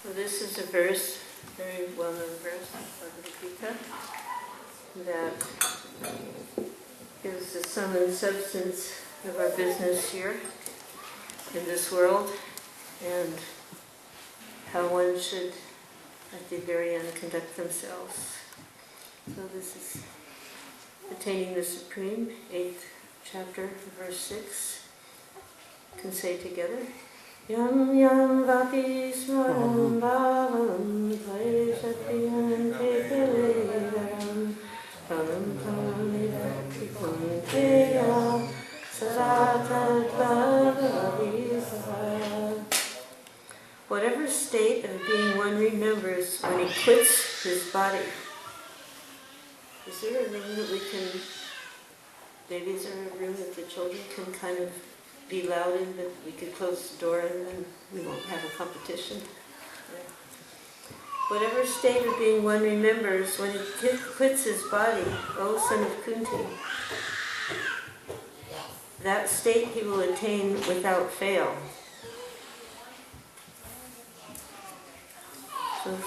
Well, this is a verse, very well-known verse, Bhagavad Gita, that gives the sum and substance of our business here in this world, and how one should, at the very end, conduct themselves. So this is Attaining the Supreme, 8th chapter, verse 6. You can say together. Yam yam vati smaram bhavam parishatiyam kekeleram param paramidati kunteya saratad bhavavisava. Whatever state of being one remembers when he quits his body. Is there a room that we can, maybe is there a room that the children can kind of be loud in, but we could close the door and then we won't have a competition? Yeah. Whatever state of being one remembers when he quits his body, O son of Kunti, that state he will attain without fail. So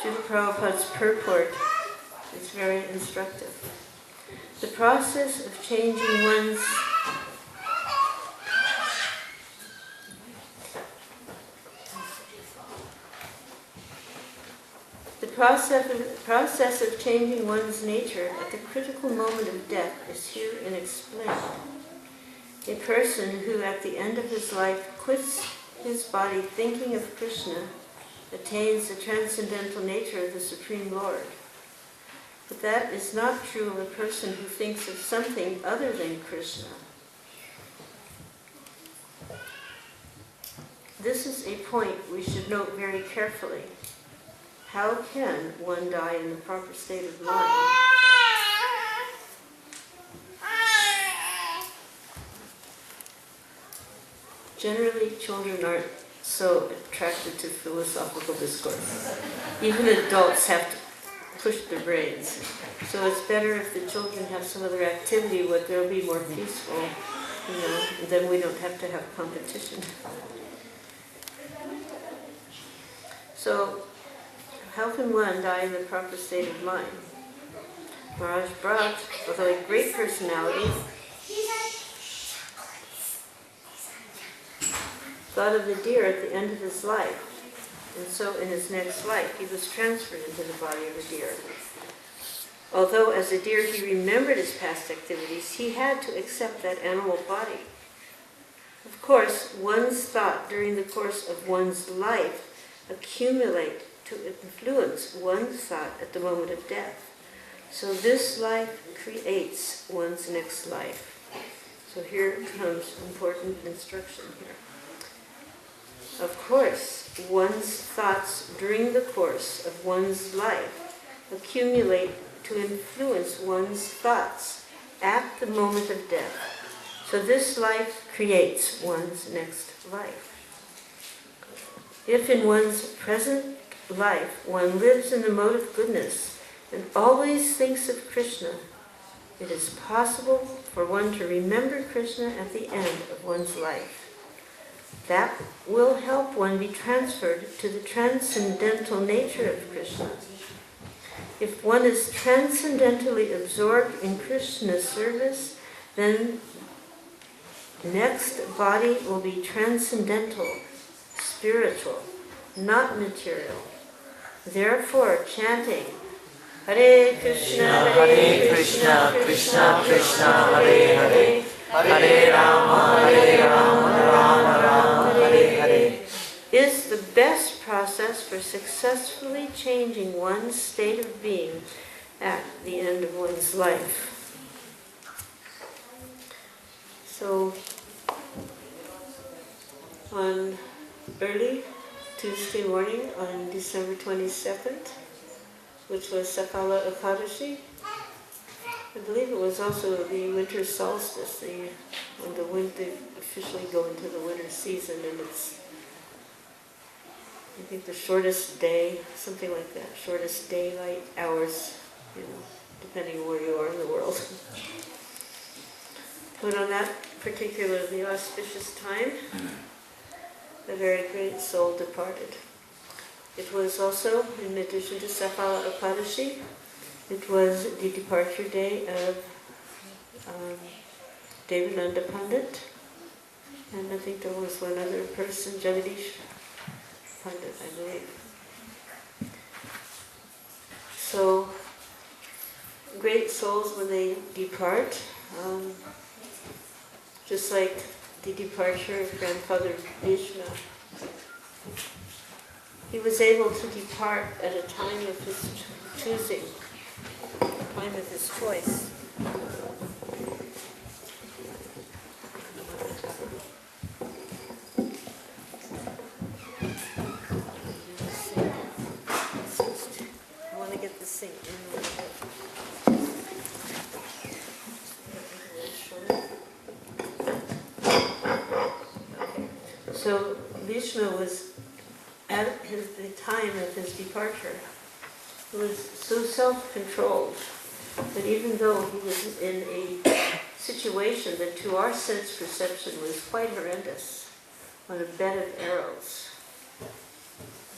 Srila Prabhupada's purport is very instructive. The process of changing one's process of changing one's nature at the critical moment of death is herein explained. A person who at the end of his life quits his body thinking of Krishna attains the transcendental nature of the Supreme Lord. But that is not true of a person who thinks of something other than Krishna. This is a point we should note very carefully. How can one die in the proper state of mind? Generally, children aren't so attracted to philosophical discourse. Even adults have to push their brains. So it's better if the children have some other activity where they'll be more peaceful, and then we don't have to have competition. So, how can one die in the proper state of mind? Maharaj Bharat, although a great personality, thought of the deer at the end of his life, and so in his next life he was transferred into the body of a deer. Although as a deer he remembered his past activities, he had to accept that animal body. Of course, one's thought during the course of one's life accumulate to influence one's thought at the moment of death. So this life creates one's next life. So here comes important instruction here. Of course, one's thoughts during the course of one's life accumulate to influence one's thoughts at the moment of death. So this life creates one's next life. If in one's present life one lives in the mode of goodness and always thinks of Krishna, it is possible for one to remember Krishna at the end of one's life. That will help one be transferred to the transcendental nature of Krishna. If one is transcendentally absorbed in Krishna's service, then next body will be transcendental, spiritual, not material. Therefore, chanting Hare Krishna, Krishna Krishna, Hare Hare, Hare Rama, Rama Rama, Hare Hare, is the best process for successfully changing one's state of being at the end of one's life. So, on early Tuesday morning, on December 22nd, which was Sakala Ekadashi, I believe it was also the winter solstice, when the winter officially go into the winter season, and it's, I think, the shortest day, something like that, shortest daylight hours, depending on where you are in the world. But on that particularly auspicious time, the very great soul departed. It was also, in addition to Sapala Apadashi, it was the departure day of Devananda Pandit, and I think there was one other person, Jagadish Pandit, I believe. So, great souls, when they depart, just like the departure of Grandfather Vishnu, he was able to depart at a time of his choosing, a time of his choice. I want to get this thing in a little bit. So Vishnu was at the time of his departure, he was so self-controlled that even though he was in a situation that to our sense perception was quite horrendous, on a bed of arrows,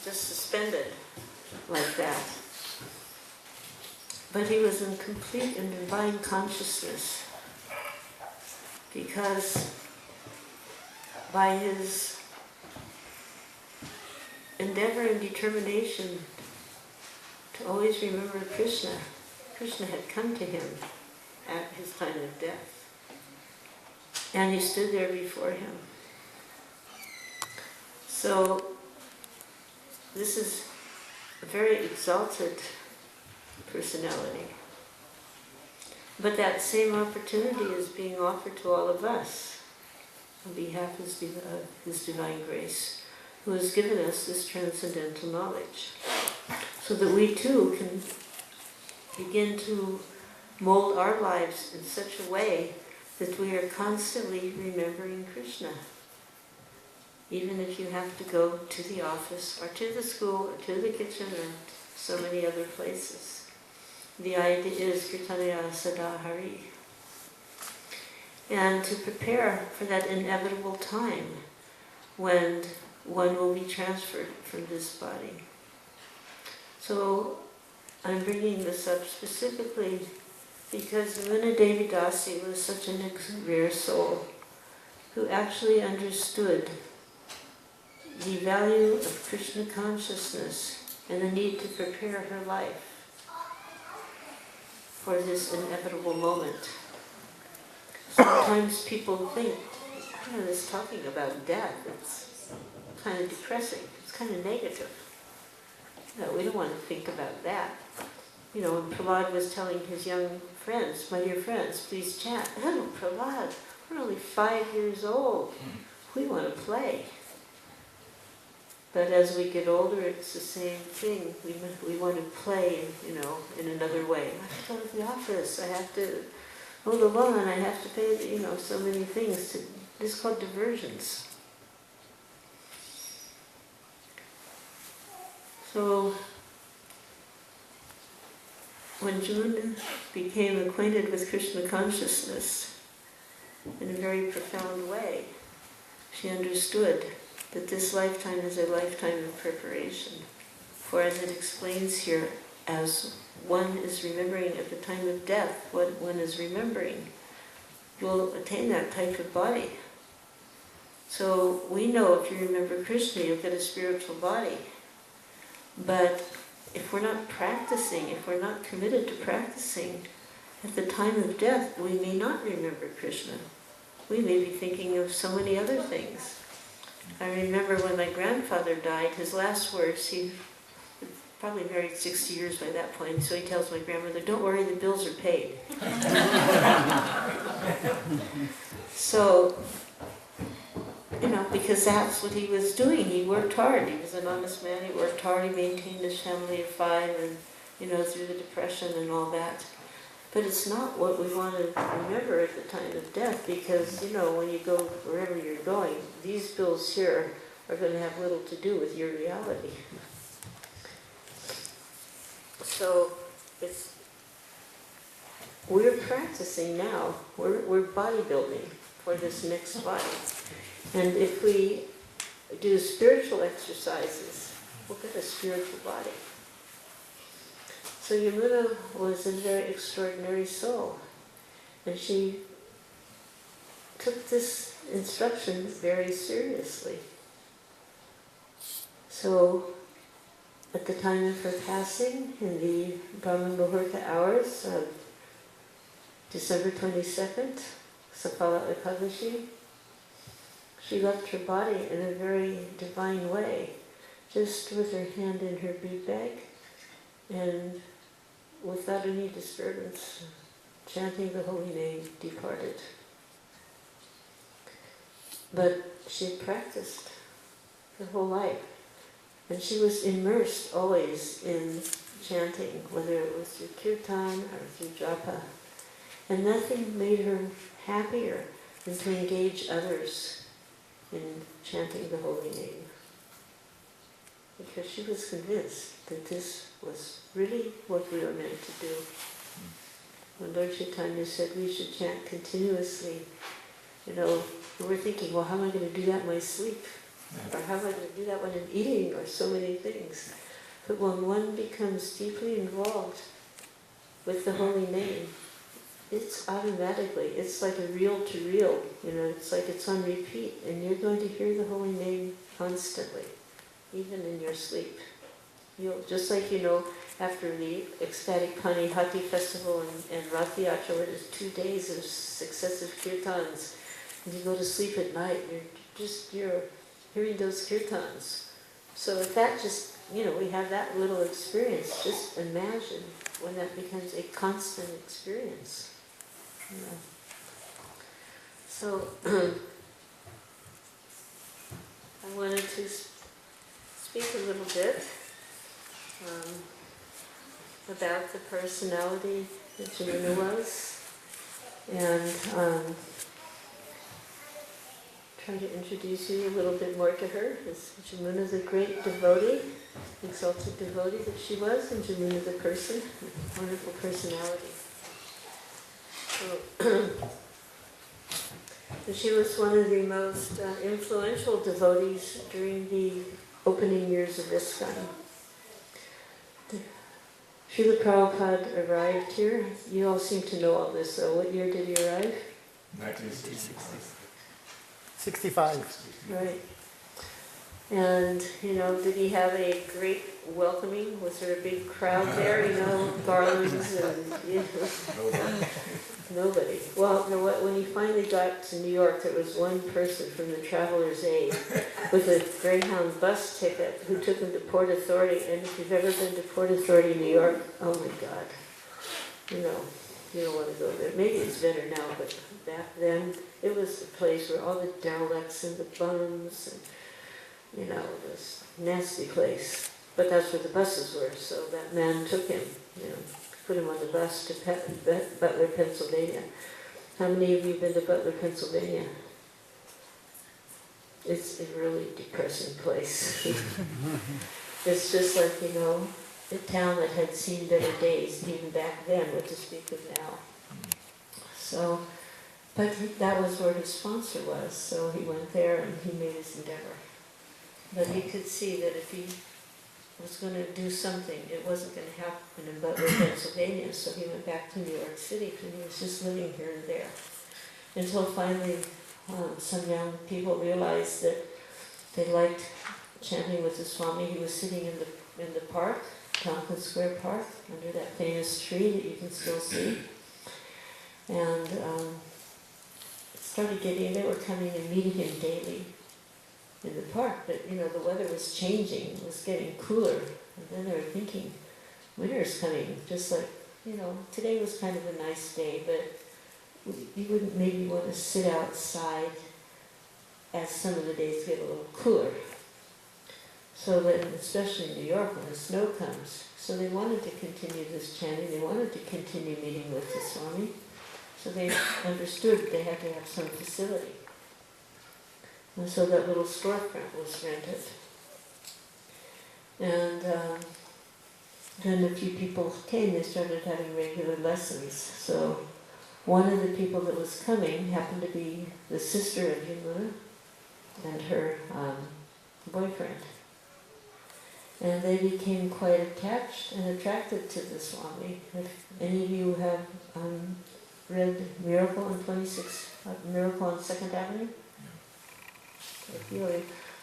just suspended like that, but he was in complete and divine consciousness, because by his endeavor and determination to always remember Krishna, Krishna had come to him at his time of death, and he stood there before him. So this is a very exalted personality. But that same opportunity is being offered to all of us on behalf of His Divine Grace, who has given us this transcendental knowledge, so that we too can begin to mold our lives in such a way that we are constantly remembering Krishna. Even if you have to go to the office, or to the school, or to the kitchen, or so many other places. The idea is Kirtanaya Sada Hari. And to prepare for that inevitable time when one will be transferred from this body. So I'm bringing this up specifically because Yamuna Devi Dasi was such a rare soul who actually understood the value of Krishna consciousness and the need to prepare her life for this inevitable moment. Sometimes people think, this talking about death, it's kind of depressing, it's kind of negative. No, we don't want to think about that. When Prabhupada was telling his young friends, my dear friends, please chant. Oh, Prabhupada, we're only 5 years old. We want to play. But as we get older, it's the same thing. We want to play, in another way. I have to go to the office. I have to mow the lawn. I have to pay, so many things. This is called diversions. So when Yamuna became acquainted with Krishna consciousness in a very profound way, she understood that this lifetime is a lifetime of preparation. For as it explains here, as one is remembering at the time of death, what one is remembering, will attain that type of body. So we know if you remember Krishna, you'll get a spiritual body. But if we're not practicing, if we're not committed to practicing, at the time of death, we may not remember Krishna. We may be thinking of so many other things. I remember when my grandfather died, his last words, he probably married 60 years by that point, so he tells my grandmother, don't worry, the bills are paid. So, because that's what he was doing. He worked hard. He was an honest man. He worked hard. He maintained his family of 5 and, through the Depression and all that. But it's not what we want to remember at the time of death, because, when you go wherever you're going, these bills here are going to have little to do with your reality. So we're practicing now. We're bodybuilding for this next body. And if we do spiritual exercises will get a spiritual body. So Yamuna was a very extraordinary soul, and she took this instruction very seriously. So at the time of her passing, in the Brahma Muhurta hours of December 22nd, Sapala Ekadashi, she left her body in a very divine way, just with her hand in her bead bag and without any disturbance, chanting the holy name, departed. But she had practiced her whole life, and she was immersed always in chanting, whether it was through kirtan or through japa. And nothing made her happier than to engage others in chanting the holy name. Because she was convinced that this was really what we were meant to do. When Lord Chaitanya said we should chant continuously, we were thinking, well, how am I going to do that in my sleep? Or how am I going to do that when I'm eating, or so many things. But when one becomes deeply involved with the holy name, it's automatically, it's like a reel-to-reel, it's like it's on repeat, and you're going to hear the holy name constantly, even in your sleep. Just like, after the ecstatic Panihati festival and Rath Yatra, where there's 2 days of successive kirtans, and you go to sleep at night, you're hearing those kirtans. So if that just, we have that little experience, just imagine when that becomes a constant experience. So I wanted to speak a little bit about the personality that Yamuna was, and try to introduce you a little bit more to her. Yamuna the great devotee, exalted devotee that she was, and Yamuna the person, wonderful personality. So, she was one of the most influential devotees during the opening years of ISKCON. Srila Prabhupada arrived here. You all seem to know all this, so what year did he arrive? 1965. Right. And, did he have a great welcoming? Was there a big crowd there, garlands and, Nobody. Well, when he finally got to New York, there was one person from the Traveler's Aid with a Greyhound bus ticket who took him to Port Authority. And if you've ever been to Port Authority, New York, oh my God, you don't want to go there. Maybe it's better now, but back then it was the place where all the derelicts and the bums and, this nasty place. But that's where the buses were, so that man took him, put him on the bus to Butler, Pennsylvania. How many of you have been to Butler, Pennsylvania? It's a really depressing place. It's just like, a town that had seen better days even back then, what to speak of now. So, but that was where his sponsor was, so he went there and he made his endeavor. But he could see that if he was going to do something, it wasn't going to happen in Butler, Pennsylvania, so he went back to New York City, and he was just living here and there. Until finally, some young people realized that they liked chanting with the Swami. He was sitting in the park, Tompkins Square Park, under that famous tree that you can still see. And they were coming and meeting him daily in the park, but the weather was changing, it was getting cooler, and then they were thinking, winter's coming, just like, today was kind of a nice day, but you wouldn't maybe want to sit outside as some of the days get a little cooler. So then, especially in New York when the snow comes, so they wanted to continue this chanting, they wanted to continue meeting with the Swami, so they understood they had to have some facility. And so that little storefront was rented. And then a few people came, they started having regular lessons. So one of the people that was coming happened to be the sister of Yamuna and her boyfriend. and they became quite attached and attracted to the Swami. If any of you have read Miracle on 26, Miracle on 2nd Avenue?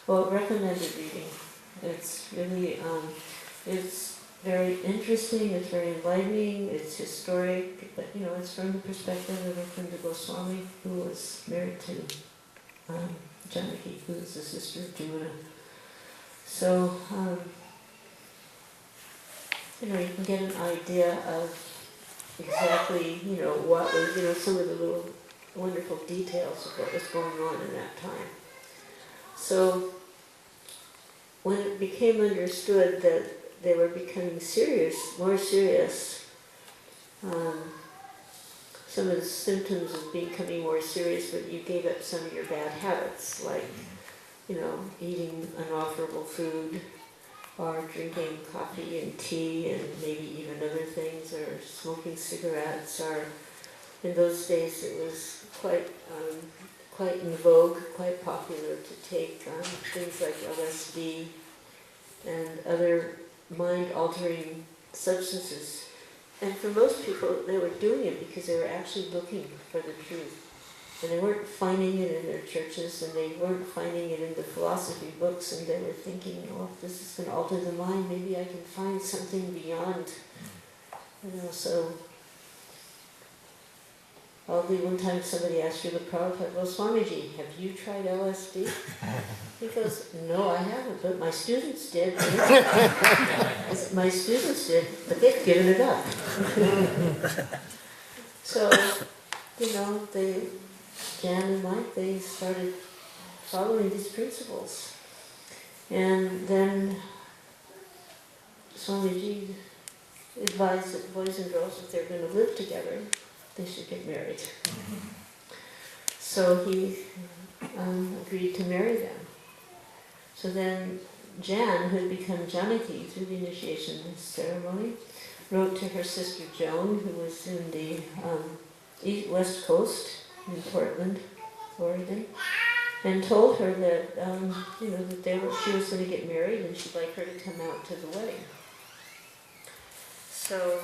Well, recommended reading. It's really, it's very interesting, it's very enlightening, it's historic, but it's from the perspective of Mukunda Goswami, who was married to Janaki, who is the sister of Yamuna. So, you can get an idea of exactly, what was, some of the little wonderful details of what was going on in that time. So, when it became understood that they were becoming more serious, some of the symptoms of becoming more serious were you gave up some of your bad habits, like, eating unofferable food, or drinking coffee and tea and maybe even other things, or smoking cigarettes, or in those days it was quite in vogue, quite popular to take things like LSD and other mind-altering substances. And for most people, they were doing it because they were actually looking for the truth. And they weren't finding it in their churches, and they weren't finding it in the philosophy books, and they were thinking, oh, if this is going to alter the mind, maybe I can find something beyond. So one time somebody asked Srila Prabhupada, well, Swamiji, have you tried LSD? He goes, no, I haven't, but my students did. My students did, but they've given it up. So, Jan and Mike, they started following these principles. And then Swamiji advised that boys and girls, if they're going to live together, they should get married. So he agreed to marry them. So then Jan, who had become Janaki through the initiation ceremony, wrote to her sister Joan, who was in the West Coast in Portland, Oregon, and told her that that she was going to get married and she'd like her to come out to the wedding. So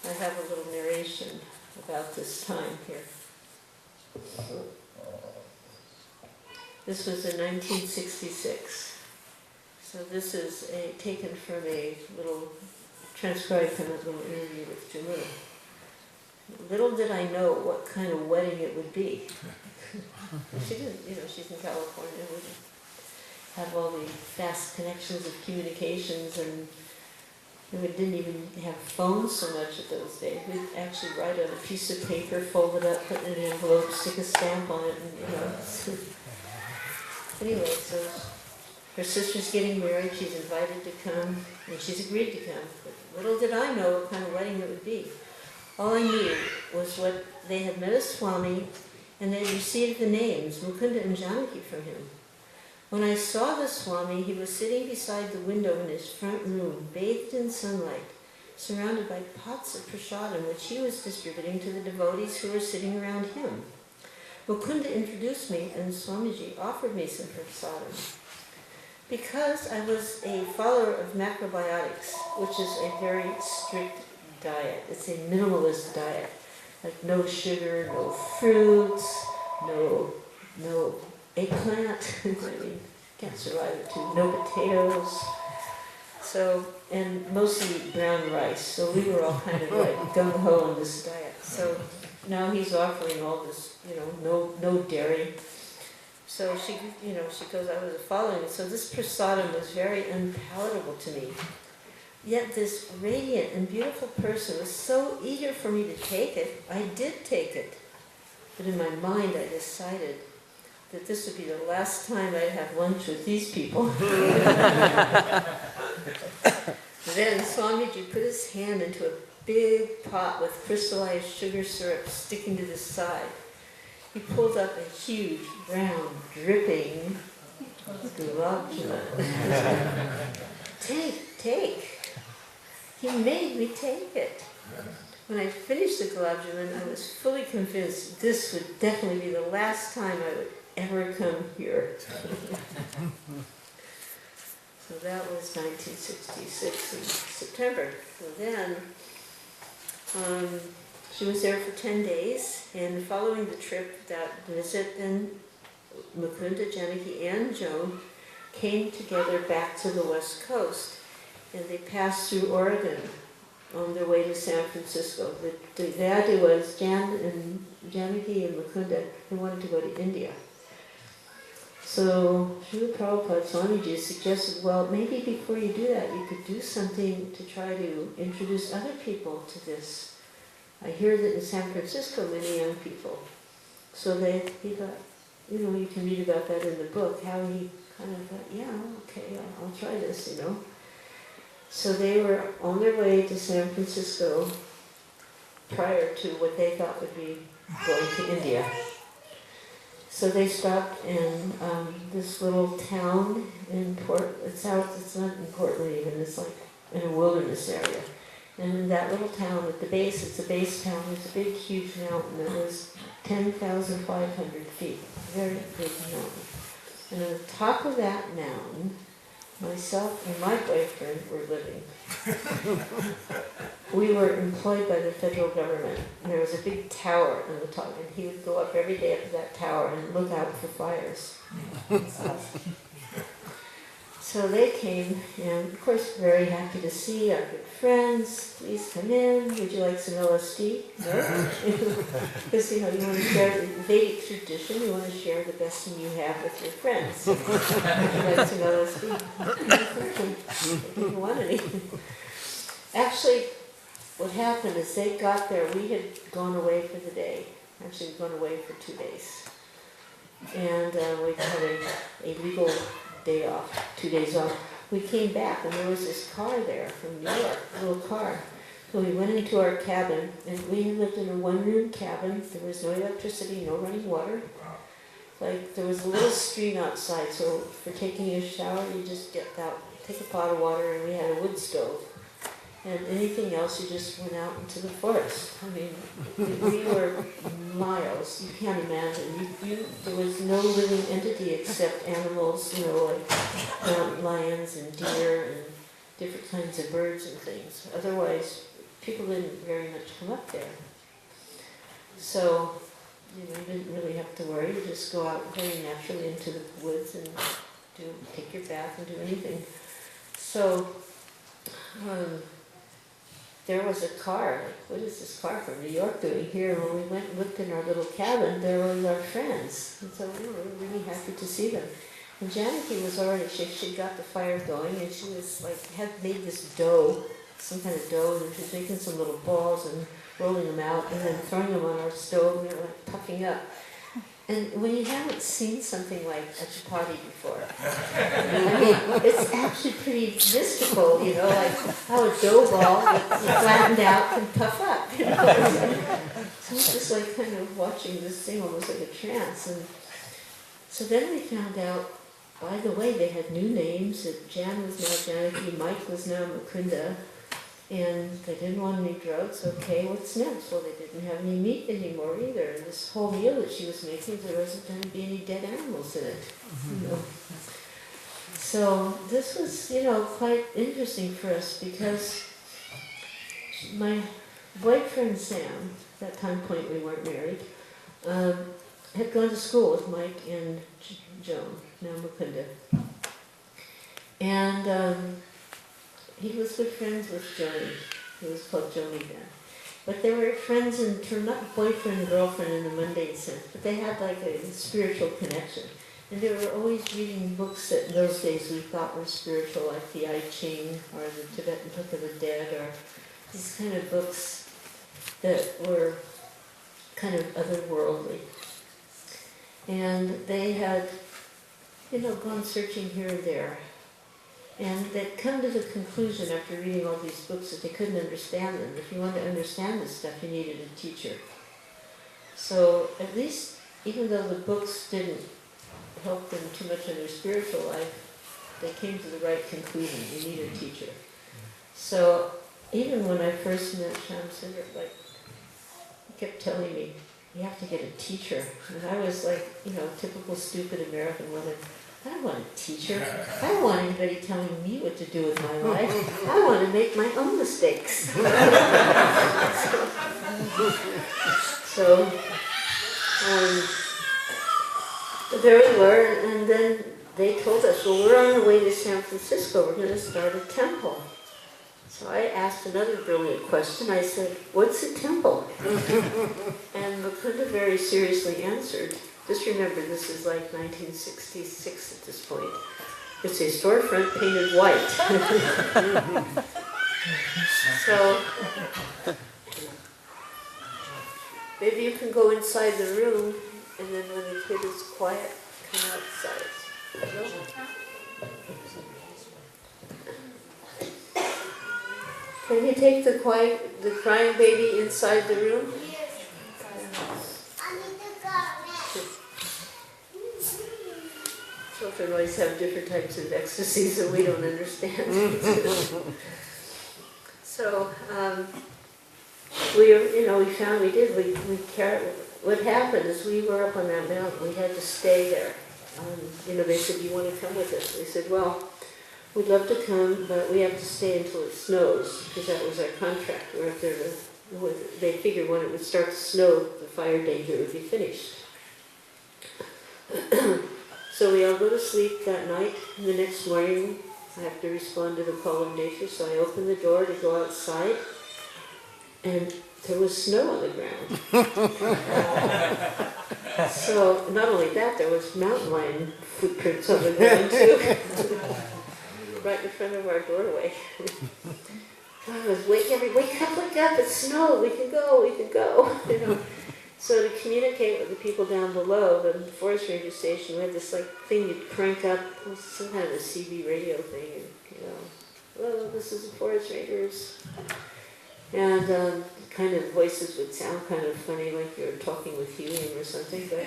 I have a little narration about this time here. This was in 1966. So this is taken from a little, transcribed from a little interview with Yamuna. Little did I know what kind of wedding it would be. She didn't, she's in California, we have all the fast connections of communications, and we didn't even have phones so much at those days. We'd actually write on a piece of paper, fold it up, put it in an envelope, stick a stamp on it, and Anyway, so her sister's getting married, she's invited to come, and she's agreed to come. But little did I know what kind of wedding it would be. All I knew was what they had met a Swami, and they had received the names, Mukunda and Janaki, from him. When I saw the Swami, he was sitting beside the window in his front room, bathed in sunlight, surrounded by pots of prasadam, which he was distributing to the devotees who were sitting around him. Mukunda introduced me, and Swamiji offered me some prasadam. Because I was a follower of macrobiotics, which is a very strict diet, it's a minimalist diet, like no sugar, no fruits, no eggplant, I mean, can't survive it too, no potatoes, so, and mostly brown rice, so we were all kind of like gung-ho on this diet. So now he's offering all this, no dairy. So she goes, I was following, so this prasadam was very unpalatable to me. Yet this radiant and beautiful person was so eager for me to take it. I did take it. But in my mind I decided that this would be the last time I'd have lunch with these people. Then Swamiji put his hand into a big pot with crystallized sugar syrup sticking to the side. He pulled up a huge, round, dripping gulab jamun. Take. He made me take it. When I finished the gulab jamun, I was fully convinced this would definitely be the last time I would ever come here. So that was 1966 in September. So then, she was there for 10 days, and following the trip, that visit, then Mukunda, Janaki, and Joan came together back to the West Coast, and they passed through Oregon on their way to San Francisco. The idea was Janaki and Mukunda, they wanted to go to India. So Srila Prabhupada Swamiji suggested, well, maybe before you do that, you could do something to try to introduce other people to this. I hear that in San Francisco, many young people. So he thought, you can read about that in the book, how he kind of thought, yeah, okay, I'll try this, So they were on their way to San Francisco prior to what they thought would be going to India. So they stopped in this little town in it's not in Portland even, it's like in a wilderness area. And in that little town at the base, it's a base town, it's a big huge mountain that was 10,500 feet, very big mountain. And on the top of that mountain, myself and my boyfriend were living. We were employed by the federal government, and there was a big tower on the top, and he would go up every day up to that tower and look out for fires. So they came, and of course very happy to see our good friends. Please come in. Would you like some LSD? No? Because you want to share the Vedic tradition, you want to share the best thing you have with your friends. Would you like some LSD? They didn't want any. Actually, what happened is they got there, we had gone away for the day. Actually, we'd gone away for 2 days. And we had a legal day off, 2 days off. We came back and there was this car there from New York, a little car. So we went into our cabin, and we had lived in a one-room cabin. There was no electricity, no running water. Like, there was a little stream outside, so for taking a shower, you just get out, take a pot of water, and we had a wood stove. And anything else, you just went out into the forest. I mean, we were miles. You can't imagine. There was no living entity except animals, like mountain lions and deer and different kinds of birds and things. Otherwise, people didn't very much come up there. So, you didn't really have to worry. You just go out very naturally into the woods and take your bath and do anything. So, there was a car, what is this car from New York doing here? And when we went and looked in our little cabin, there were our friends. And so we were really happy to see them. And Janaki was already, she got the fire going, and she was had made this dough, some kind of dough, and she was making some little balls and rolling them out and then throwing them on our stove, and they were puffing up. And when you haven't seen something like a chapati before, I mean, it's actually pretty mystical, like how a dough ball that's flattened out can puff up, So it's just like kind of watching this thing almost like a trance. And so then we found out, by the way, they had new names, that Jan was now Janaki, Mike was now Mukunda, and they didn't want any drugs. Okay, what's next? Well, they didn't have any meat anymore either. And this whole meal that she was making, there wasn't going to be any dead animals in it. So this was, quite interesting for us, because my boyfriend Sam, at that time point we weren't married, had gone to school with Mike and Joan, now Mukunda. And he was good friends with Joni. He was called Joni then. But they were friends in terms, not boyfriend and girlfriend in the mundane sense, but they had like a spiritual connection. And they were always reading books that in those days we thought were spiritual, like the I Ching or the Tibetan Book of the Dead, or these kind of books that were kind of otherworldly. And they had, gone searching here and there. And they'd come to the conclusion after reading all these books that they couldn't understand them. If you wanted to understand this stuff, you needed a teacher. So at least, even though the books didn't help them too much in their spiritual life, they came to the right conclusion. You need a teacher. So even when I first met Shyam Sundar, he kept telling me, you have to get a teacher. And I was like, typical stupid American woman. I don't want a teacher. I don't want anybody telling me what to do with my life. I want to make my own mistakes. So there we were, and then they told us, well, we're on our way to San Francisco. We're going to start a temple. So I asked another brilliant question. I said, what's a temple? And Mukunda very seriously answered, just remember, this is like 1966 at this point. It's a storefront painted white. So maybe you can go inside the room, and then when the kid is quiet, come outside. Can you take the crying baby inside the room? Children always have different types of ecstasies that we don't understand. So what happened is we were up on that mountain. We had to stay there. They said, "You want to come with us?" We said, "Well, we'd love to come, but we have to stay until it snows, because that was our contract. We're up there they figured when it would start to snow, the fire danger would be finished." So we all go to sleep that night, and the next morning I have to respond to the call of nature, so I open the door to go outside, and there was snow on the ground. So not only that, there was mountain lion footprints on the ground too, right in front of our doorway. I was wake up, it's snow, we can go. So to communicate with the people down below, the forest ranger station, we had this thing you'd crank up, some kind of a CB radio thing, and well, this is the forest rangers. And kind of voices would sound kind of funny, like you're talking with helium or something, but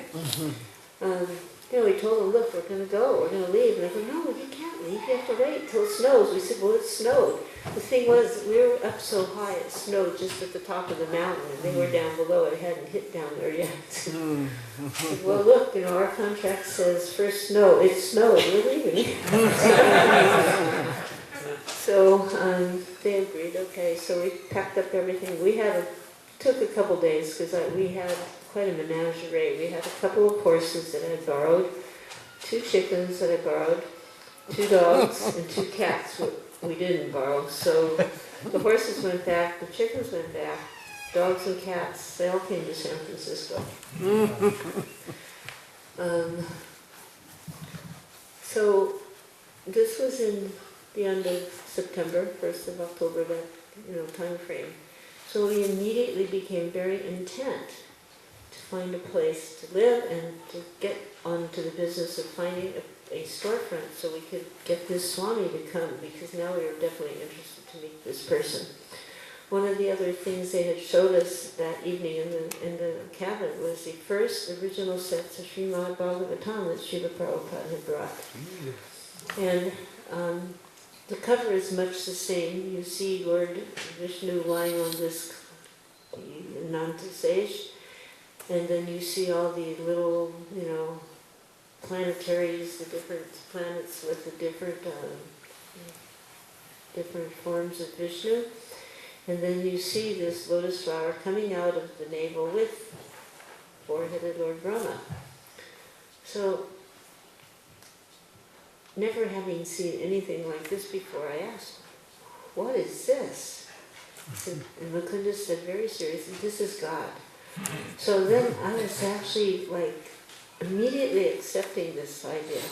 we told them, look, we're going to leave. And they go, no, you can't leave, you have to wait till it snows. We said, well, it snowed. The thing was, we were up so high, it snowed just at the top of the mountain, and they were down below, it hadn't hit down there yet. Said, well, look, our contract says first snow, it snowed, we're leaving. So they agreed, okay, so we packed up everything. Took a couple days, because we had quite a menagerie. We had a couple of horses that I had borrowed, 2 chickens that I borrowed, 2 dogs, and 2 cats we didn't borrow. So the horses went back, the chickens went back, dogs and cats, they all came to San Francisco. So this was in the end of September, 1st of October, that time frame. So we immediately became very intent to find a place to live and to get onto the business of finding a storefront so we could get this Swami to come, because now we were definitely interested to meet this person. One of the other things they had showed us that evening in the cabin was the first original sets of Srimad Bhagavatam that Srila Prabhupada had brought. And the cover is much the same. You see Lord Vishnu lying on this Nanta sage, and then you see all the little, planetaries, the different planets with the different forms of Vishnu. And then you see this lotus flower coming out of the navel with four-headed Lord Brahma. So, never having seen anything like this before, I asked, what is this? And Mukunda said very seriously, this is God. So then I was actually immediately accepting this idea,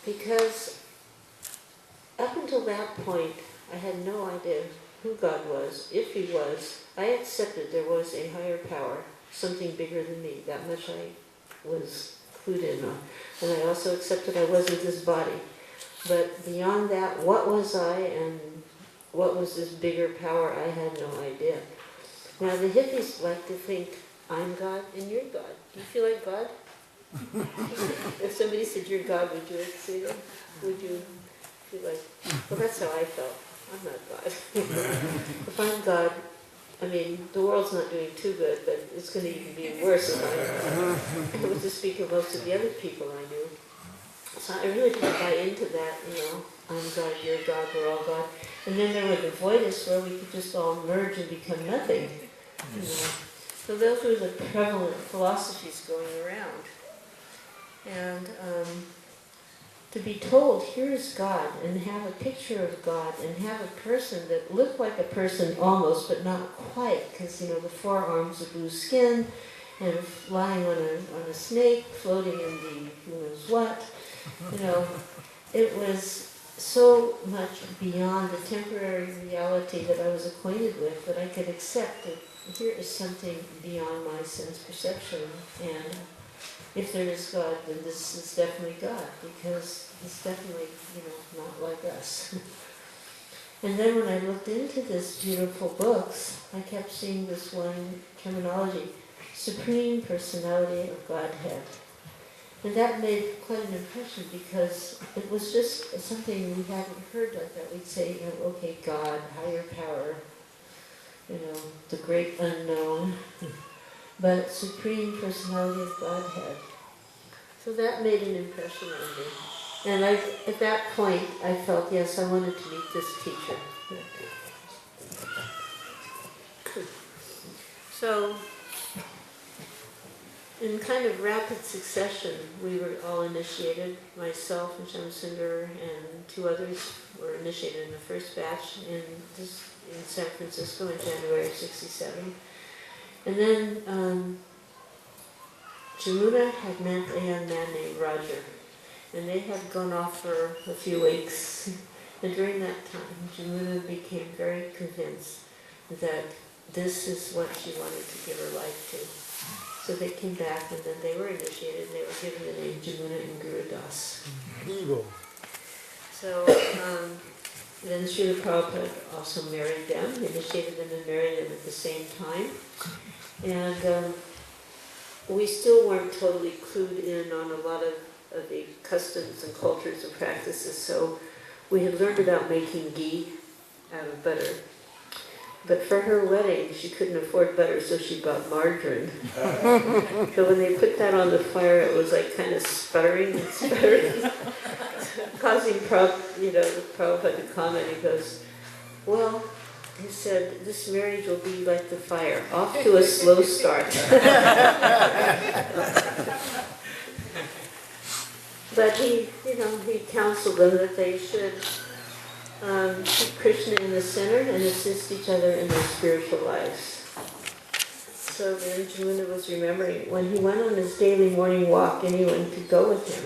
because up until that point I had no idea who God was, if He was. I accepted there was a higher power, something bigger than me. That much I was clued in on. And I also accepted I wasn't this body. But beyond that, what was I and what was this bigger power, I had no idea. Now the hippies like to think, I'm God and you're God. Do you feel like God? If somebody said you're God, would you say that? Would you feel like, well, that's how I felt. I'm not God. If I'm God, I mean, the world's not doing too good, but it's going to even be worse if I was to speak of most of the other people I knew. So I really didn't buy into that, I'm God, you're God, we're all God. And then there were the voidists where we could just all merge and become nothing. So those were the prevalent philosophies going around. And to be told, here is God, and have a picture of God, and have a person that looked like a person almost, but not quite, because, the forearms of blue skin, and lying on a snake, floating in the who knows what, it was so much beyond the temporary reality that I was acquainted with, that I could accept that here is something beyond my sense perception, and if there is God, then this is definitely God, because it's definitely, not like us. And then when I looked into this beautiful books, I kept seeing this one terminology, Supreme Personality of Godhead. And that made quite an impression, because it was just something we hadn't heard like that. We'd say, okay, God, higher power, the great unknown, but Supreme Personality of Godhead. So that made an impression on me. And at that point, I felt, yes, I wanted to meet this teacher. So, in kind of rapid succession, we were all initiated. Myself and Shamsundar and two others were initiated in the first batch in San Francisco in January of '67. And then Yamuna had met a young man named Roger, and they had gone off for a few weeks. And during that time, Yamuna became very convinced that this is what she wanted to give her life to. So they came back, and then they were initiated, and they were given the name Yamuna and Guru Das. So then Srila Prabhupada also married them, initiated them and married them at the same time. And we still weren't totally clued in on a lot of the customs and cultures and practices, so we had learned about making ghee out of butter. But for her wedding, she couldn't afford butter, so she bought margarine. So when they put that on the fire, it was like kind of sputtering and sputtering, causing Prabhupada to comment. He goes, well, he said, this marriage will be like the fire, off to a slow start. But he counseled them that they should keep Krishna in the center and assist each other in their spiritual lives. So then Yamuna was remembering, when he went on his daily morning walk, anyone could go with him.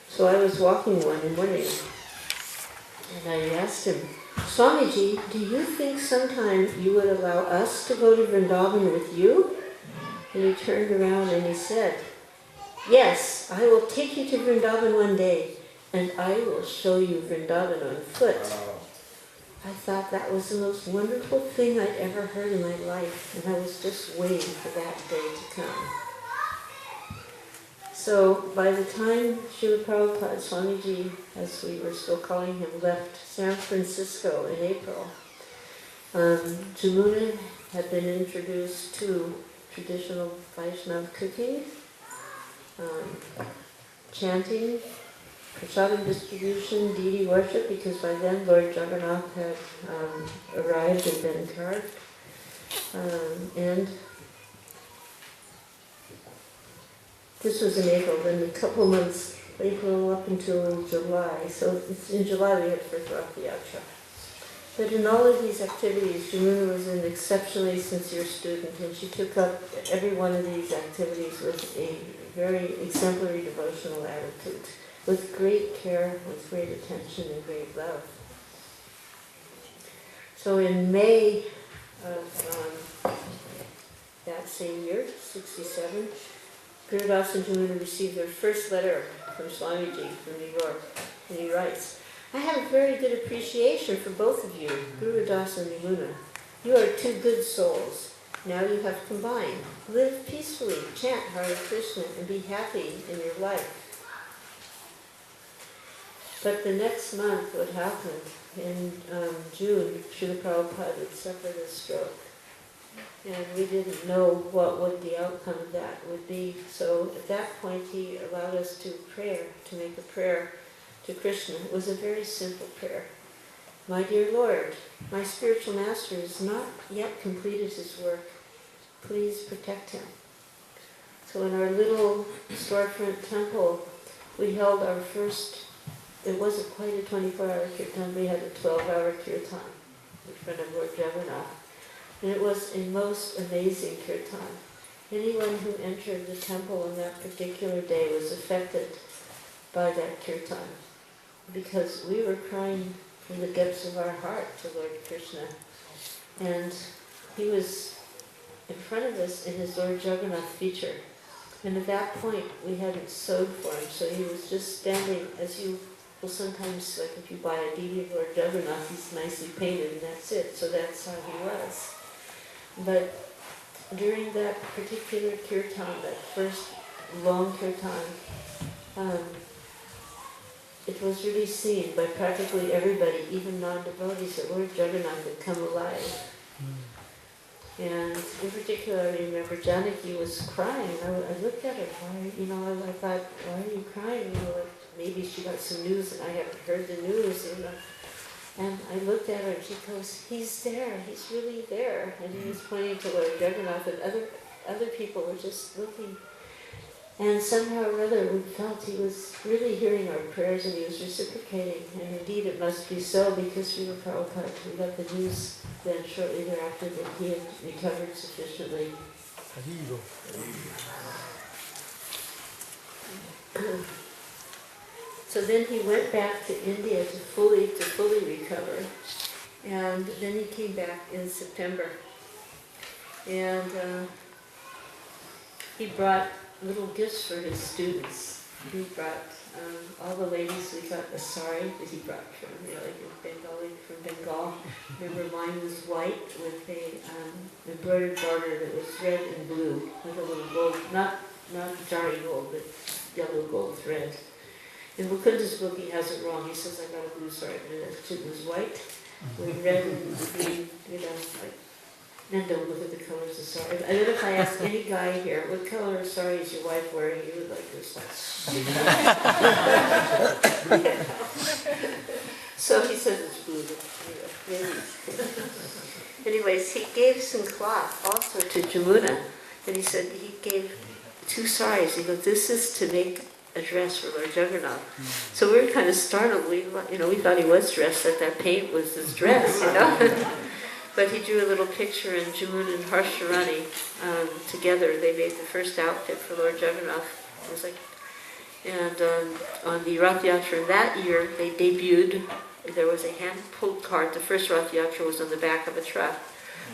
So I was walking one morning, and I asked him, Swamiji, do you think sometime you would allow us to go to Vrindavan with you? And he turned around and he said, yes, I will take you to Vrindavan one day, and I will show you Vrindavan on foot. I thought that was the most wonderful thing I'd ever heard in my life, and I was just waiting for that day to come. So by the time Srila Prabhupada, Swamiji, as we were still calling him, left San Francisco in April, Yamuna had been introduced to traditional Vaishnava cooking, chanting, prasadam distribution, deity worship, because by then Lord Jagannath had arrived and been carved, and this was in April. Then a couple months, April up until July. So in July we had first Rath Yatra. But in all of these activities, Yamuna was an exceptionally sincere student, and she took up every one of these activities with a very exemplary devotional attitude, with great care, with great attention, and great love. So in May of that same year, '67, Guru Das and Yamuna received their first letter from Swamiji from New York, and he writes, I have a very good appreciation for both of you, Guru Das and Yamuna. You are two good souls. Now you have combined. Live peacefully, chant Hare Krishna, and be happy in your life. But the next month, what happened? In June, Srila Prabhupada had suffered a stroke. And we didn't know what would the outcome of that would be. So at that point he allowed us to make a prayer to Krishna. It was a very simple prayer. My dear Lord, my spiritual master has not yet completed his work. Please protect him. So in our little storefront temple, we held our first, it wasn't quite a 24-hour kirtan, we had a 12-hour kirtan in front of Lord Jagannath. And it was a most amazing kirtan. Anyone who entered the temple on that particular day was affected by that kirtan, because we were crying from the depths of our heart to Lord Krishna. And he was in front of us in his Lord Jagannath feature. And at that point, we hadn't sewed for him, so he was just standing, as you will sometimes, like if you buy a DVD of Lord Jagannath, he's nicely painted and that's it, so that's how he was. But during that particular kirtan, that first long kirtan, it was really seen by practically everybody, even non-devotees, that Lord Jagannath had come alive. And in particular, I remember Janaki was crying. I looked at her, I thought, why are you crying? Like maybe she got some news and I haven't heard the news, And I looked at her and she goes, he's there, he's really there. And he was pointing to Lord Jagannath, and other people were just looking. And somehow or other we felt he was really hearing our prayers and he was reciprocating. And indeed it must be so, because we got the news then shortly thereafter that he had recovered sufficiently. So then he went back to India to fully recover. And then he came back in September. And he brought little gifts for his students. He brought all the ladies, we got a sari that he brought from, from Bengal. Remember, mine was white with a embroidered border that was red and blue with a little gold, not jari gold, but yellow gold thread. In Mukunda's book, he has it wrong. He says, I got a blue sari, but it was white with red and green, And don't look at the colors of sari. I bet if I ask any guy here, what color of sari is your wife wearing, he would like this one. So he says it's blue. Anyways, he gave some cloth also to Yamuna. And he said he gave 2 saris. He goes, this is to make a dress for Lord Jagannath. So we were kind of startled. We thought he was dressed, that paint was his dress, But he drew a little picture, and Yamuna and Harsharani together, they made the first outfit for Lord Jagannath. It was on the Rath Yatra that year, they debuted. There was a hand-pulled cart. The first Rath Yatra was on the back of a truck,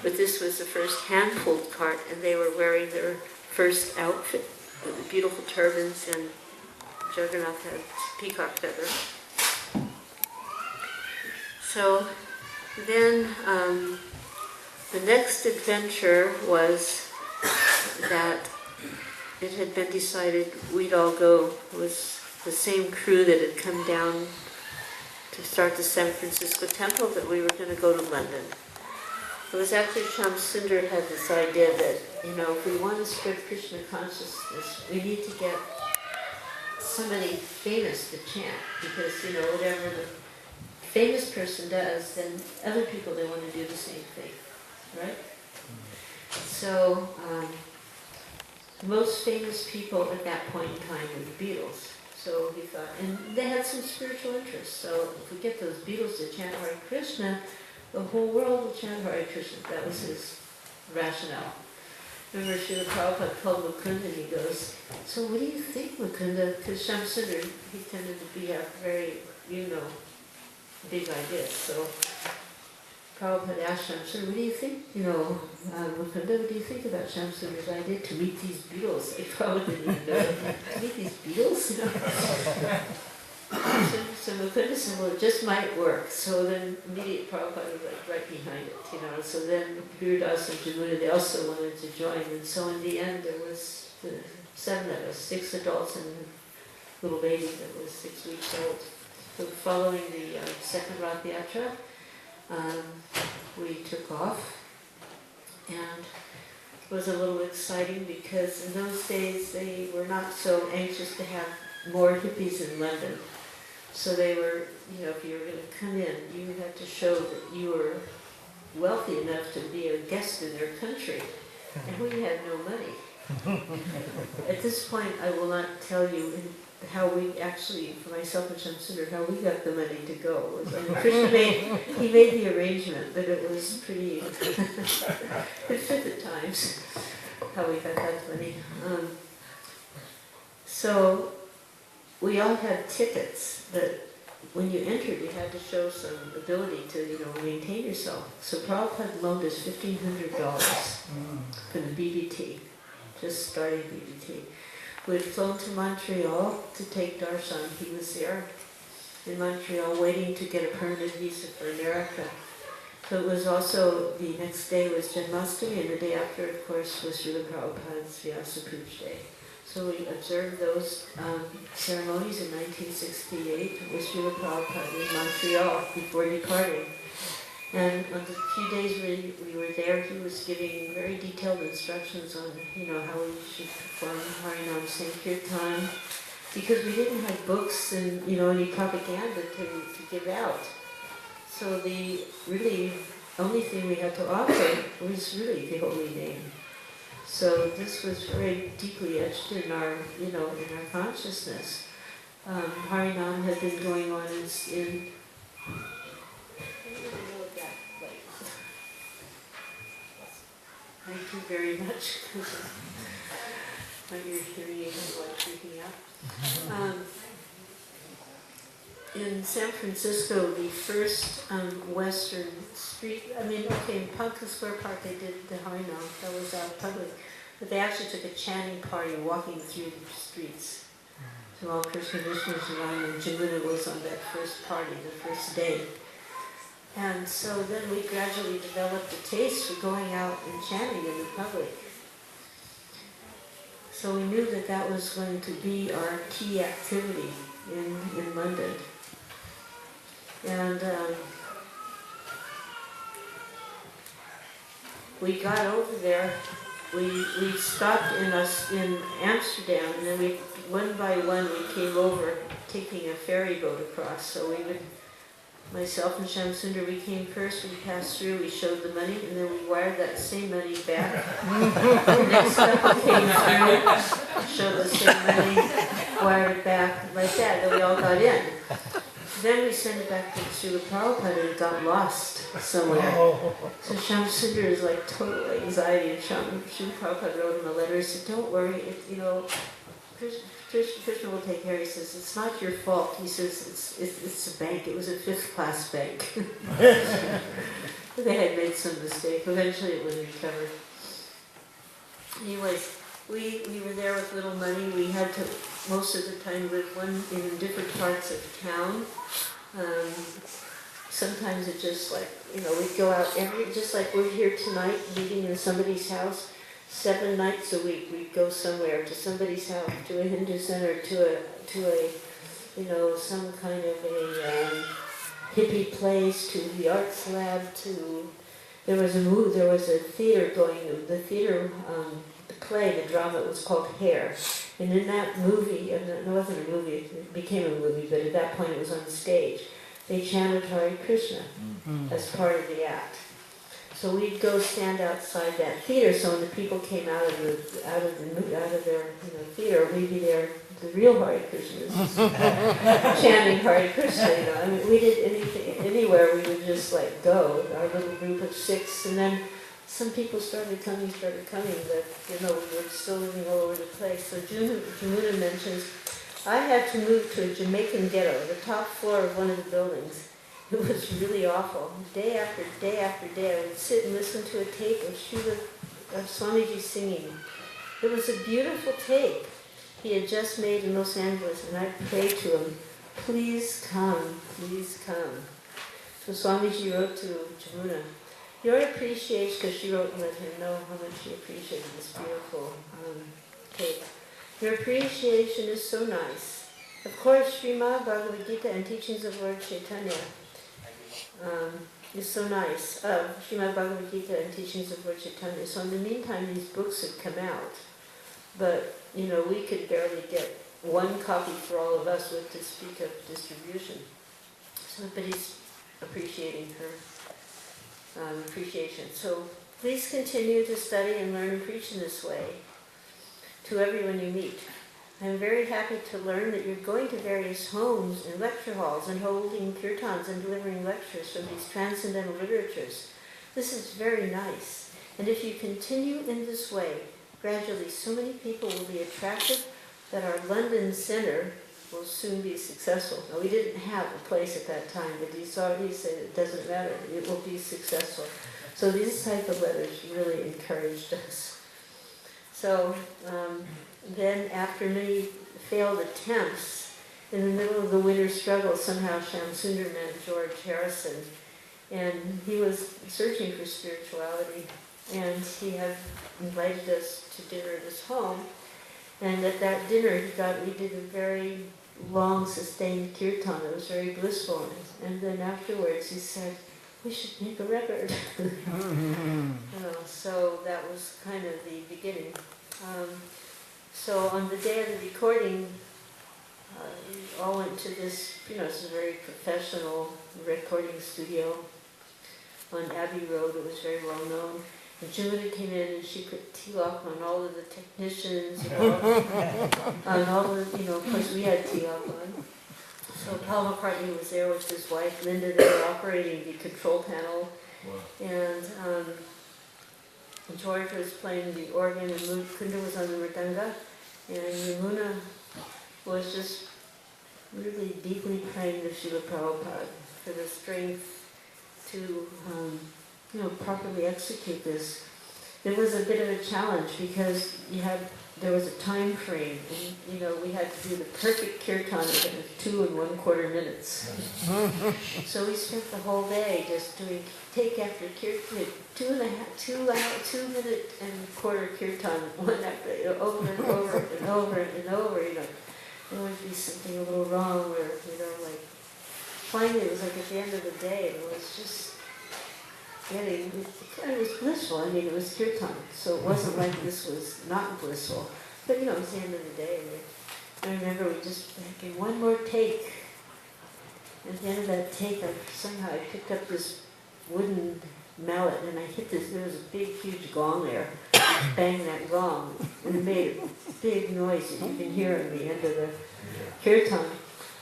but this was the first hand-pulled cart, and they were wearing their first outfit with the beautiful turbans, and Jagannath had peacock feathers. So then the next adventure was that it had been decided we'd all go. It was the same crew that had come down to start the San Francisco temple, that we were going to go to London. It was actually Shyam Sundar had this idea that, if we want to spread Krishna consciousness, we need to get somebody famous to chant, because, whatever the famous person does, then other people, they want to do the same thing, right? So, the most famous people at that point in time were the Beatles. So he thought, and they had some spiritual interests, so if we get those Beatles to chant Hare Krishna, the whole world will chant Hare Krishna. That was his rationale. Remember, Srila Prabhupada called Mukunda, and he goes, so what do you think, Mukunda? Because Shyam Sundar, he tended to be a very, big ideas. So Prabhupada asked Shyam Sundar, what do you think, Mukunda, what do you think about Shyam Sundar's idea to meet these Beatles? Like, Prabhupada didn't even know, to meet these Beatles, So Mukunda said, well, it just might work. So then immediately Prabhupada was right behind it, So then Veeradas and Yamuna, they also wanted to join. And so in the end, there was 7 of us, 6 adults and a little baby that was 6 weeks old. So following the second Rath Yatra, we took off. And it was a little exciting because in those days they were not so anxious to have more hippies in London. So they were, if you were going to come in, you had to show that you were wealthy enough to be a guest in their country. And we had no money. At this point, I will not tell you how we actually, for myself and Shamsundar, how we got the money to go. Krishna made the arrangement, but it was pretty, it fit the times, how we got that money. So we all had tickets that when you entered, you had to show some ability to, maintain yourself. So Prabhupada loaned us $1,500 from the BBT, just starting BBT. We had flown to Montreal to take darshan. He was there in Montreal waiting to get a permanent visa for America. So it was also, the next day was Janmashtami, and the day after, of course, was Srila Prabhupada's Vyasa Puja Day. So we observed those ceremonies in 1968 with Srila Prabhupada in Montreal before departing. And on the few days we were there, he was giving very detailed instructions on, how we should perform Harinam Sankirtan, because we didn't have books and, any propaganda to give out. So the really only thing we had to offer was really the holy name. So this was very deeply etched in our, in our consciousness. Harinam had been going on in Thank you very much. When you're hearing it, like freaking out. In San Francisco, the first Western street, in Pumpkin Square Park they did the Harinam, that was out public, but they actually took a chanting party walking through the streets. So all Krishna Vishnu's around, and Yamuna was on that first party, the first day. And so then we gradually developed a taste for going out and chanting in the public. So we knew that that was going to be our key activity in London. And we got over there, we stopped in Amsterdam, and then one by one we came over taking a ferry boat across. So myself and Shamsundar, we came first, we passed through, we showed the money, and then we wired that same money back. The next couple came through, showed the same money, wired it back, like that, then we all got in. Then we sent it back to Srila Prabhupada and it got lost somewhere. So Shamsundar is like total anxiety, and Srila Prabhupada wrote him a letter, he said, don't worry, Krishna will take care. He says, it's not your fault. He says, it's a bank. It was a fifth-class bank. They had made some mistake. Eventually it was recovered. Anyways, we were there with little money. We had to, most of the time, live in different parts of town. Sometimes it just like, we'd go out just like we're here tonight, meeting in somebody's house. 7 nights a week we'd go somewhere, to somebody's house, to a Hindu center, to a some kind of a hippie place, to the arts lab, there was a theater going, the theater, the play, the drama, it was called Hair. And in that movie, and it wasn't a movie, it became a movie, but at that point it was on stage, they chanted Hare Krishna as part of the act. So we'd go stand outside that theater. So when the people came out of their theater, we'd be there, the real Hare Krishnas, chanting Hare Krishna. We did anything, anywhere we would just like go. Our little group of 6, and then some people started coming. But we were still living all over the place. So Yamuna mentions, I had to move to a Jamaican ghetto, the top floor of one of the buildings. It was really awful. Day after day after day, I would sit and listen to a tape of Swamiji singing. It was a beautiful tape he had just made in Los Angeles, and I prayed to him, please come, please come. So Swamiji wrote to Yamuna, your appreciation, because she wrote and let him know how much she appreciated this beautiful tape. Your appreciation is so nice. Of course, Srimad Bhagavad Gita and teachings of Lord Chaitanya is so nice. Srimad Bhagavad Gita and Teachings of Lord Chaitanya. So in the meantime, these books had come out, but we could barely get one copy for all of us with to speak of distribution. So, but he's appreciating her appreciation. So please continue to study and learn and preach in this way to everyone you meet. I'm very happy to learn that you're going to various homes and lecture halls and holding kirtans and delivering lectures from these transcendental literatures. This is very nice. And if you continue in this way, gradually so many people will be attracted that our London center will soon be successful. Now, we didn't have a place at that time, but he said it doesn't matter, it will be successful. So these type of letters really encouraged us. So then after many failed attempts, in the middle of the winter struggle, somehow Shamsundar met George Harrison, and he was searching for spirituality, and he had invited us to dinner at his home. And at that dinner, we did a very long, sustained kirtan. It was very blissful. And then afterwards, he said, "We should make a record." So that was kind of the beginning. So on the day of the recording, we all went to this, it's a very professional recording studio on Abbey Road. It was very well known. And Yamuna came in and she put tilak on all of the technicians, on all the, of course we had tilak on. So Paul McCartney was there with his wife, Linda. They were operating the control panel. Wow. And George was playing the organ and Kunda was on the mridanga. And Yamuna was just really deeply praying to Srila Prabhupada for the strength to properly execute this. It was a bit of a challenge because there was a time frame, and we had to do the perfect kirtan in 2 1/4 minutes. So we spent the whole day just doing take after kirtan, 2 minute and quarter kirtan, one after over and over and over and over. There would be something a little wrong where finally it was like at the end of the day, it was just. It was blissful. It was kirtan, so it wasn't like this was not blissful. But it was the end of the day. And I remember we just okay, one more take. At the end of that take, I picked up this wooden mallet and I hit this. There was a big, huge gong there. Bang that gong, and it made a big noise that you can hear at the end of the kirtan.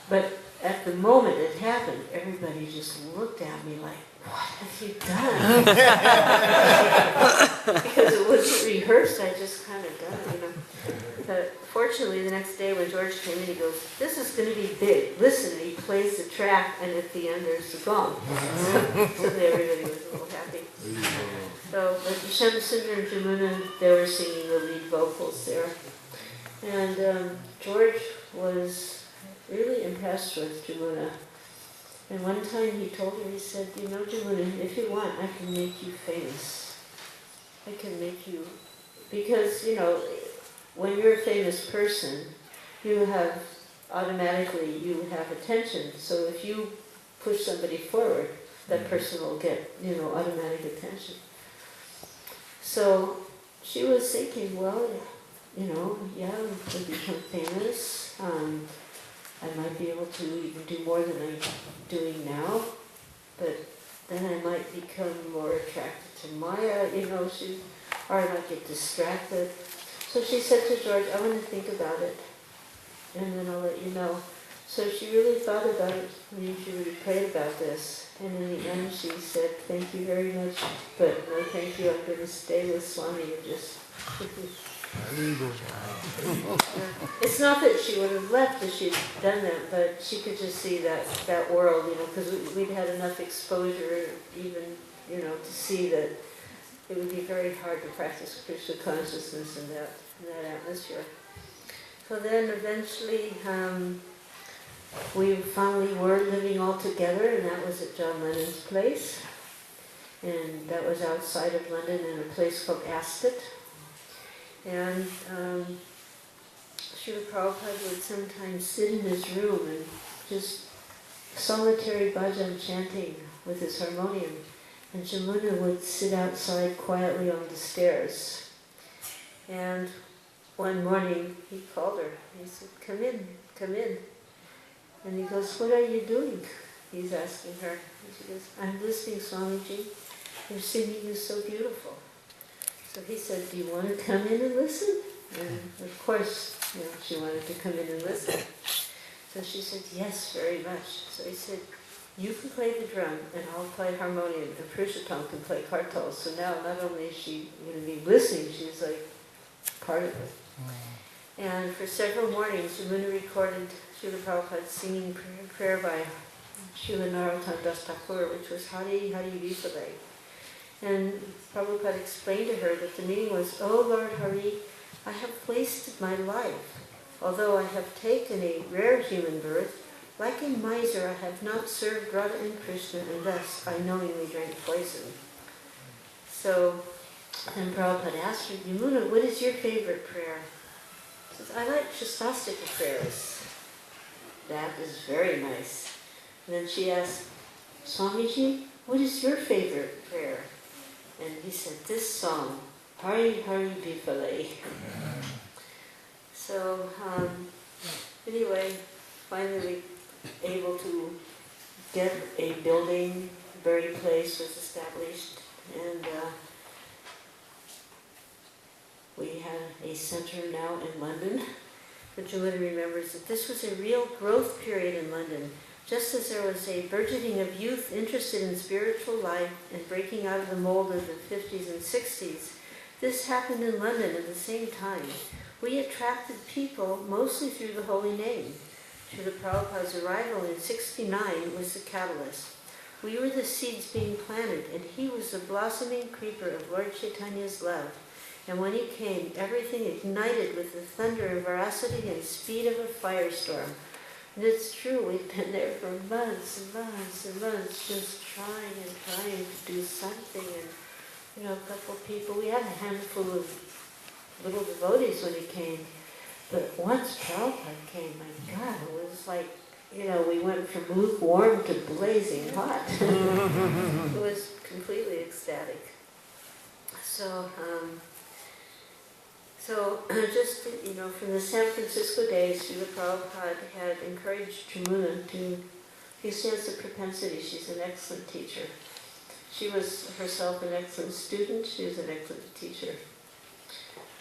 But at the moment it happened, everybody just looked at me like, "What have you done?" Because it wasn't rehearsed, I just kind of done it, But fortunately, the next day when George came in, he goes, "This is going to be big. Listen," and he plays the track, and at the end there's the gong. So everybody was a little happy. So, but Shamsundar and Yamuna, they were singing the lead vocals there. And George was really impressed with Yamuna. And one time he told her, he said, Yamuna, if you want, I can make you famous. I can make you, because, when you're a famous person, you have attention. So if you push somebody forward, that person will get, automatic attention. So she was thinking, well, yeah, I could become famous. I might be able to even do more than I'm doing now, but then I might become more attracted to Maya, or I might get distracted. So she said to George, I want to think about it, and then I'll let you know. So she really thought about it, she really prayed about this, and in the end she said, thank you very much, but no thank you, I'm going to stay with Swami and just... It's not that she would have left if she'd done that, but she could just see that world, because we'd had enough exposure even, to see that it would be very hard to practice Krishna consciousness in that atmosphere. So then eventually we finally were living all together, and that was at John Lennon's place. And that was outside of London in a place called Ascot. And Srila Prabhupada would sometimes sit in his room and just solitary bhajan chanting with his harmonium, and Yamuna would sit outside quietly on the stairs. And one morning he called her. He said, "Come in, come in." And he goes, "What are you doing?" He's asking her. And she goes, "I'm listening, Swamiji. Your singing is so beautiful." So he said, "Do you want to come in and listen?" And of course, she wanted to come in and listen. So she said, "Yes, very much." So he said, "You can play the drum and I'll play harmonium and Purushottam can play kartal." So now not only is she going to be listening, she's like part of it. And for several mornings, Yamuna recorded Srila Prabhupada singing prayer by Srila Narottam Das Thakur, which was Hari Hari Vipale. And Prabhupada explained to her that the meaning was, "Oh Lord Hari, I have wasted my life. Although I have taken a rare human birth, like a miser I have not served Radha and Krishna, and thus I knowingly drank poison." So then Prabhupada asked her, "Yamuna, what is your favorite prayer?" She says, "I like Shastastika prayers." "That is very nice." And then she asked, "Swamiji, what is your favorite prayer?" And he said, "This song, Hari Hari Vipale." So anyway, finally able to get a building, buried place was established, and we have a center now in London. But Yamuna remembers that this was a real growth period in London. Just as there was a burgeoning of youth interested in spiritual life and breaking out of the mold of the 50s and 60s, this happened in London at the same time. We attracted people mostly through the holy name. Srila Prabhupada's arrival in 69 was the catalyst. We were the seeds being planted, and he was the blossoming creeper of Lord Chaitanya's love. And when he came, everything ignited with the thunder and veracity and speed of a firestorm. And it's true, we've been there for months and months and months, just trying to do something. And, a couple of people, we had a handful of little devotees when he came. But once Prabhupada came, my God, it was like, we went from lukewarm to blazing hot. It was completely ecstatic. So just, from the San Francisco days, Srila Prabhupada had encouraged Yamuna she has a propensity, she's an excellent teacher. She was herself an excellent student, she was an excellent teacher.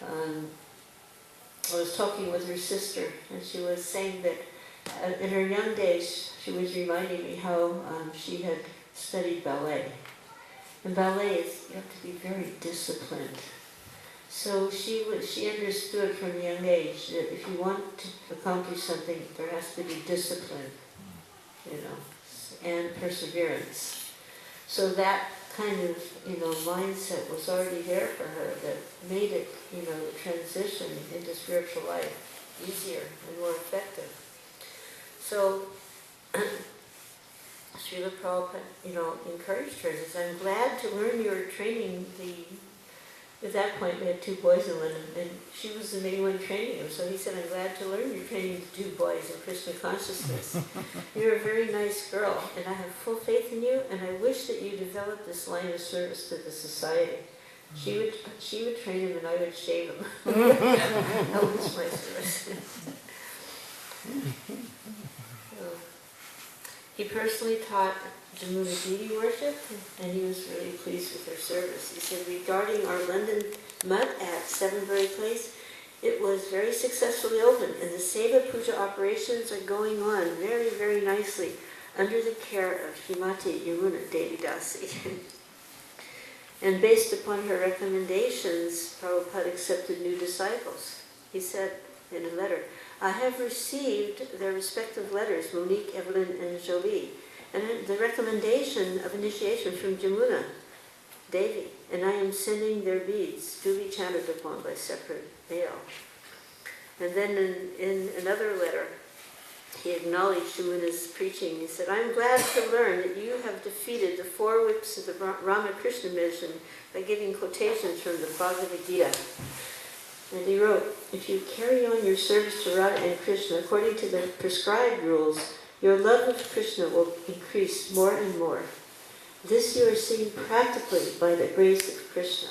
I was talking with her sister, and she was saying that in her young days, she was reminding me how she had studied ballet. And ballet is, you have to be very disciplined. So she understood from a young age that if you want to accomplish something, there has to be discipline, and perseverance. So that kind of, mindset was already there for her that made it, the transition into spiritual life easier and more effective. So Srila Prabhupada, encouraged her and said, "I'm glad to learn you were training at that point we had 2 boys in London, and she was the main one training them. So he said, "I'm glad to learn you're training the 2 boys in Krishna consciousness. You're a very nice girl, and I have full faith in you, and I wish that you develop this line of service to the society." She would train him, and I would shave him. That was my service. He personally taught Yamuna Devi worship, and he was really pleased with her service. He said, regarding our London mutt at Sevenbury Place, it was very successfully opened, and the Seva Puja operations are going on very, very nicely under the care of Srimati Yamuna Devi Dasi. And based upon her recommendations, Prabhupada accepted new disciples. He said in a letter, "I have received their respective letters, Monique, Evelyn, and Jolie, and the recommendation of initiation from Yamuna Devi, and I am sending their beads, duly chanted upon by separate mail." And then in another letter, he acknowledged Yamuna's preaching. He said, "I'm glad to learn that you have defeated the 4 whips of the Ramakrishna mission by giving quotations from the Bhagavad Gita." And he wrote, "If you carry on your service to Radha and Krishna according to the prescribed rules, Your love of Krishna will increase more and more. This you are seeing practically by the grace of Krishna.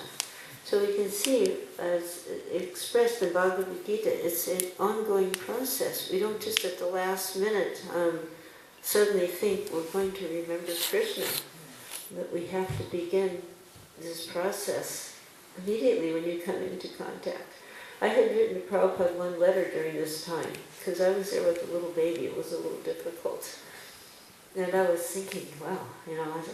So we can see, as expressed in Bhagavad Gita, it's an ongoing process. We don't just at the last minute suddenly think we're going to remember Krishna. But we have to begin this process immediately when you come into contact. I had written to Prabhupada one letter during this time, because I was there with a little baby. It was a little difficult. And I was thinking, wow,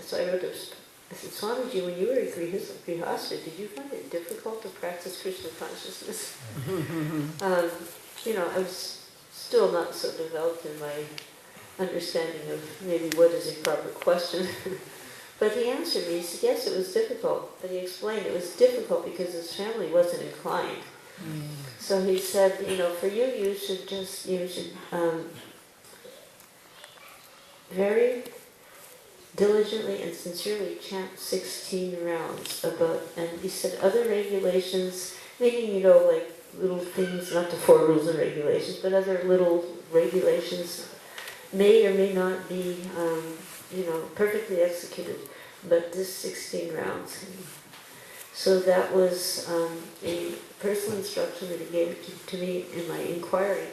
so I wrote this. I said, Swamiji, when you were a Grihastha, did you find it difficult to practice Krishna consciousness? I was still not so developed in my understanding of maybe what is a proper question. But he answered me, he said, yes, it was difficult. But he explained it was difficult because his family wasn't inclined. So he said, for you, you should very diligently and sincerely chant 16 rounds and he said other regulations, meaning, like little things, not the 4 rules and regulations, but other little regulations may or may not be, perfectly executed, but this 16 rounds. So that was a personal instruction that he gave to me in my inquiry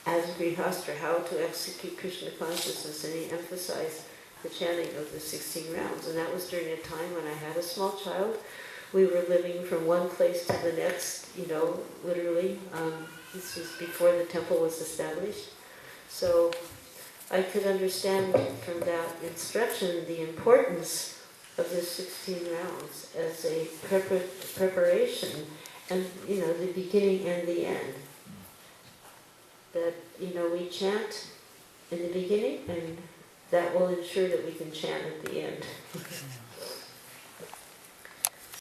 as a Grihastha, how to execute Krishna consciousness, and he emphasized the chanting of the 16 rounds. And that was during a time when I had a small child. We were living from one place to the next, literally. This was before the temple was established. So I could understand from that instruction the importance of the 16 rounds as a preparation and, the beginning and the end. That, we chant in the beginning and that will ensure that we can chant at the end.